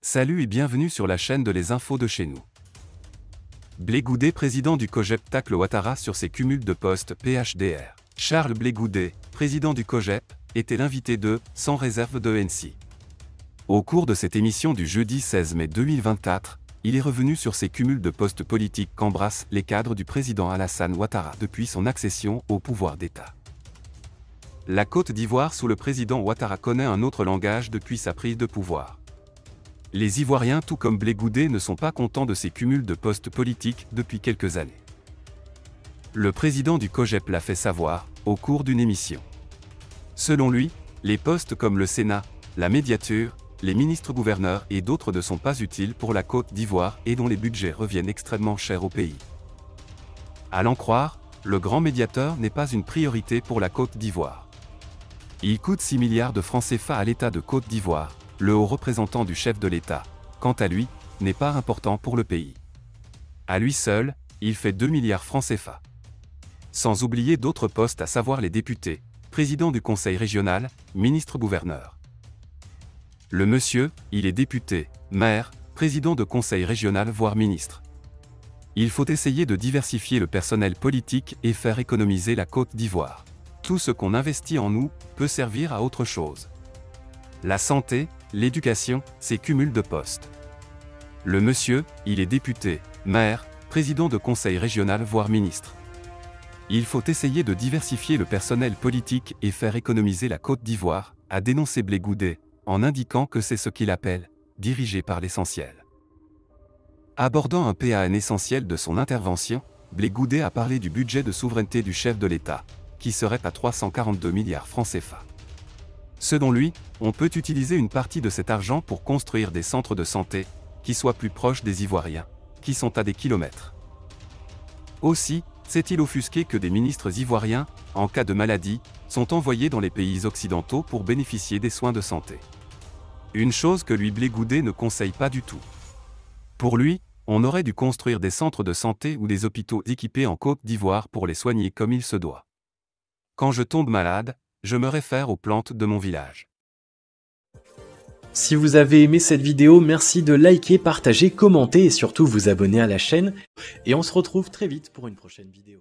Salut et bienvenue sur la chaîne de Les Infos de chez nous. Blé Goudet, président du COJEP, tacle Ouattara sur ses cumuls de postes PHDR. Charles Blé Goudet, président du COJEP, était l'invité de « Sans réserve » de NC. Au cours de cette émission du jeudi 16 mai 2024, il est revenu sur ces cumuls de postes politiques qu'embrassent les cadres du président Alassane Ouattara depuis son accession au pouvoir d'État. La Côte d'Ivoire sous le président Ouattara connaît un autre langage depuis sa prise de pouvoir. Les Ivoiriens, tout comme Blé Goudet, ne sont pas contents de ces cumuls de postes politiques depuis quelques années. Le président du COJEP l'a fait savoir, au cours d'une émission. Selon lui, les postes comme le Sénat, la médiature, les ministres-gouverneurs et d'autres ne sont pas utiles pour la Côte d'Ivoire et dont les budgets reviennent extrêmement chers au pays. À l'en croire, le grand médiateur n'est pas une priorité pour la Côte d'Ivoire. Il coûte 6 milliards de francs CFA à l'État de Côte d'Ivoire. Le haut représentant du chef de l'État, quant à lui, n'est pas important pour le pays. À lui seul, il fait 2 milliards francs CFA. Sans oublier d'autres postes à savoir les députés, président du conseil régional, ministre-gouverneur. Le monsieur, il est député, maire, président de conseil régional voire ministre. Il faut essayer de diversifier le personnel politique et faire économiser la Côte d'Ivoire. Tout ce qu'on investit en nous peut servir à autre chose. La santé, l'éducation, c'est cumul de postes. Le monsieur, il est député, maire, président de conseil régional voire ministre. Il faut essayer de diversifier le personnel politique et faire économiser la Côte d'Ivoire, a dénoncé Blé Goudet, en indiquant que c'est ce qu'il appelle « dirigé par l'essentiel ». Abordant un PAN essentiel de son intervention, Blé Goudet a parlé du budget de souveraineté du chef de l'État, qui serait à 342 milliards francs CFA. Selon lui, on peut utiliser une partie de cet argent pour construire des centres de santé, qui soient plus proches des Ivoiriens, qui sont à des kilomètres. Aussi, s'est-il offusqué que des ministres ivoiriens, en cas de maladie, sont envoyés dans les pays occidentaux pour bénéficier des soins de santé. Une chose que lui Blé Goudet ne conseille pas du tout. Pour lui, on aurait dû construire des centres de santé ou des hôpitaux équipés en Côte d'Ivoire pour les soigner comme il se doit. Quand je tombe malade, je me réfère aux plantes de mon village. Si vous avez aimé cette vidéo, merci de liker, partager, commenter et surtout vous abonner à la chaîne. Et on se retrouve très vite pour une prochaine vidéo.